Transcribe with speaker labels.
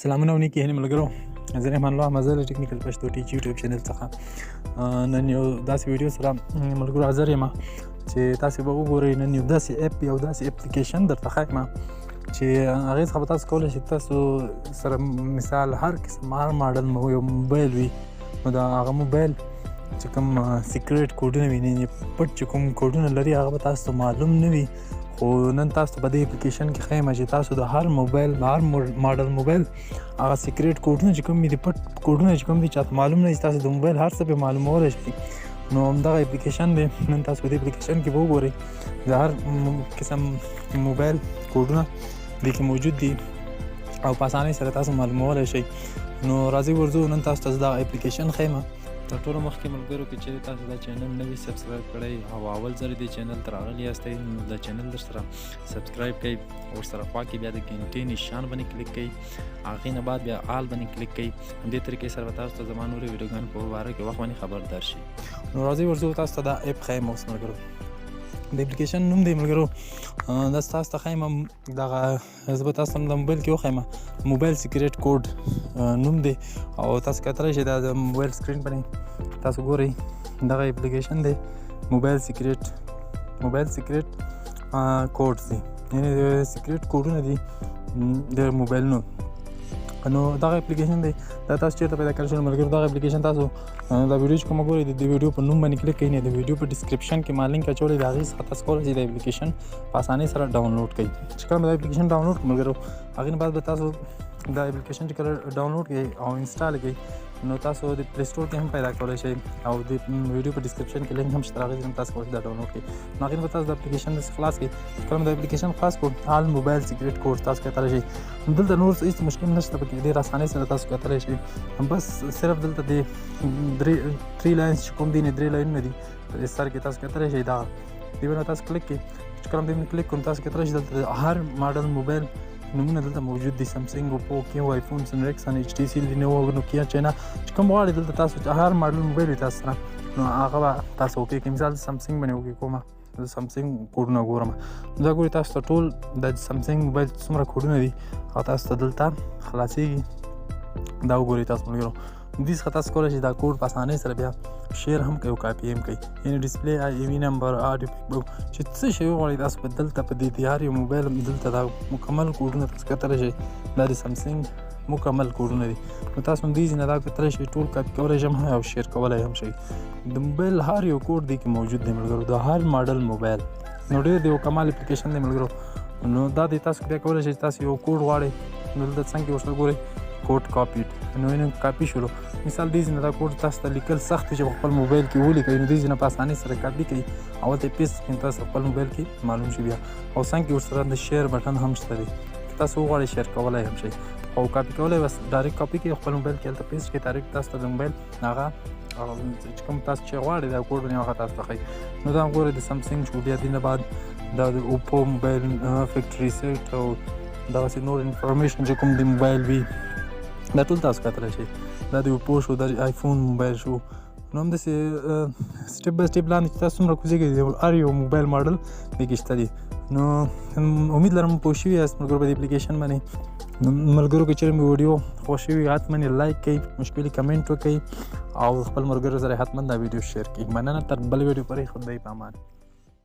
Speaker 1: سلامونه او نیکې هیلې ملګرو، زه رحمان الله مزل ټیکنیکل پښتو ټیچ یوټیوب چینل څخه نن یو داسې ویډیو سره ملګرو حاضر یم چې تاسې به وګورئ. نن یو داسې اپ یو داسې اپلیکیشن درته ښیم چې هغې څخه به تاسو کولی شئ تاسو سره مثال هر قسم هر ماډل یو موبایل وي نو د هغه موبایل چې کوم سیکرټ کوډونه وي پټ چې کوم کوډونه لري هغه به تاسو ته معلوم نه وي، خو نن تاسو ته په دې اپلیکیشن کې ښیم چې تاسو د هر موبایل هر ماډل موبایل هغه سیکرټ کوډونه چې کوم دي پټ کوډونه چې کوم دي چاته معلوم نه وي تاسو د موبایل هر څه پرې معلومولی شئ. نو همدغه اپلیکیشن دی. نن تاسو په دې اپلیکیشن کې به وګورئ د هر قسم موبایل کوډونه دې کې موجود دي او په اسانۍ سره تاسو معلومولی شئ. نو راځئ ورځو نن تاسو ته دغه اپلیکیشن ښیم. تر ټولو مخکې ملګرو که چیرې تاسو دا چینل نه وي سبسکرایب کړی او اول ځل دې چینل ته راغلي یاستئ نو دا چینل در سره سبسکرایب کړئ، ورسره خوا کې بیا د ګنټې نشان باندې کلیک کړئ، هغې نه بعد بیا آل باندې کلیک کړئ. همدې طریقې سره به تاسو ته زما نورې ویډیوګانو په باره کې وخت باندې خبردار شي. نو راځئ ورځو تاسو ته دا اپ ښیم اوس ملګرو. د اپلیکیشن نوم دی ملګرو دا تاسو ته ښیم دغه زه به تاسو ته د موبایل کې وښیم موبایل سیکرټ کوډ نوم دی او تاسو کتلی شئ دا د موبایل سکرین باندې تاسو ګورئ دغه اپلیکیشن دی موبایل سیکرټ کوډ دی، یعنې د سیکرټ کوډونه دي د موبایلونو. نو دغه اپلیکیشن دی دا تاسو چېرته پیدا کړی شئ ملګرو. دغه اپلیکیشن تاسو دا ویډیو چې کومه ګورئ د دې ویډیو په نوم باندې کلیک کړئ، د ویډیو په ډسکرپشن کې ما لینک اچولی دی، د هغې څخه تاسو کولی شئ د اپلیکیشن په اسانۍ سره ډاونلوډ کړئ. چې کله مې دا اپلیکیشن ډاونلوډ کړو ملګرو هغې نه بعد به تاسو دا اپلیکیشن چې کله ډاونلوډ کړئ او انسټال کړئ نو تاسو د پلی سټور کې هم پیدا کولی شئ او د ویډیو په ډسکرپشن کې لینک هم شته، هغې ځای هم تاسو کولی شئ دا ډاونلوډ کړئ. نو هغې نه به تاسو د اپلیکیشن داسې خلاص کړئ. چې کله مې د اپلیکیشن خلاص کړو آل موبایل سیکرټ کوډ تاسو کتلی شئ. دلته نور هېڅ مشکل نشته، پکې ډېر اسانۍ سره تاسو کتلی شئ. بس صرف دلته د درې لاینز چې کوم دي درې لاینونه دي په سر کې تاسو کتلی شئ. دغه دې باندې تاسو کلیک کړئ. چې کله دې باندې کلیک کوم تاسو کتلی شئ دلته د هر ماډل موبایل نومونه دلته موجود دي، سمسنګ، اوپو، کیو، آیفون، سنریکسن، ایچ ټي سی، لینوو، نوکیا، چاینا چې کوم غواړئ دلته تاسو چې هر ماډل موبایل وي تاسو سره نو هغه به تاسو اوکې کړئ. مثال سمسنګ باندې اوکې کومه زه سمسنګ کوډونه ګورم. دا ګورئ تاسو ته ټول د سمسنګ موبایل څومره کوډونه دي هغه تاسو ته دلته خلاصېږي. دا وګورئ تاسو ملګرو دې څخه تاسو کولی شئ دا کوډ په اسانۍ سره بیا شیر هم کوئ او کاپي هم کوئ، یعنې ډسپلی ایوي نمبر آډیو پیک چې څه شی وغواړئ تاسو په دلته په دې هر یو موبایل دلته دا مکمل کوډونه تاسو کتلی شئ. دا د سمسنګ مکمل کوډونه دي. نو تاسو هم دې ځینې دا کتلی شئ ټول کاپي کولی شئ او شیر کولی هم شئ. د موبایل هر یو کوډ دې کې موجود دی ملګرو د هر ماډل موبایل. نو ډېر د یو کمال اپلیکیشن دی ملګرو. نو دا دی تاسو بیا کولی شئ تاسو یو کوډ غواړئ نو دلته څنګه ورسره ګورئ کوډ کاپیډ نو یې کاپي شولو. مثال دې ځینې دا کوډ تاسو ته لیکل سخت وي چې په خپل موبایل کې ولیکئ نو دې ځینې په اسانۍ سره کاپي کړئ او هلته یې پیسټ کړئ تاسو خپل موبایل کې معلوم شي بیا. او څنګ کې ورسره د شیر بټن هم شته دی، تاسو وغواړئ شیر کولی هم شئ او کاپي کولی بس ډایرکټ کاپي کړئ خپل موبایل کې هلته پیسټ کړئ ډایرکټ تاسو ته د موبایل هغه چې کوم تاسو چې غواړئ دا کوډ باندې هغه تاسو ته ښایي. نو دا ګورئ د سمسنګ شو، بیا دې نه بعد دا د اوپو موبایل فیکټري سیټ او دغسې نور انفارمیشن چې کوم د موبایل وي دا ټول تاسو کتلی شئ. دا د اوپو شو، دا د آیفون موبایل شو. نو همداسې سټپ بای سټپ لاندې چې تاسو څومره کوزیږئ هر یو موبایل ماډل دې کې شته دي. نو امید لرم پوه شوي یاست ملګرو په دې اپلیکیشن باندې. نو ملګرو که چېرې مې ویډیو خوښ شوي حتما یې لایک کړئ، مشکل کمنټ وکړئ او خپل ملګرو سره حتما دا ویډیو شیر کړئ. مننه تر بل ویډیو پورې خدای په امان.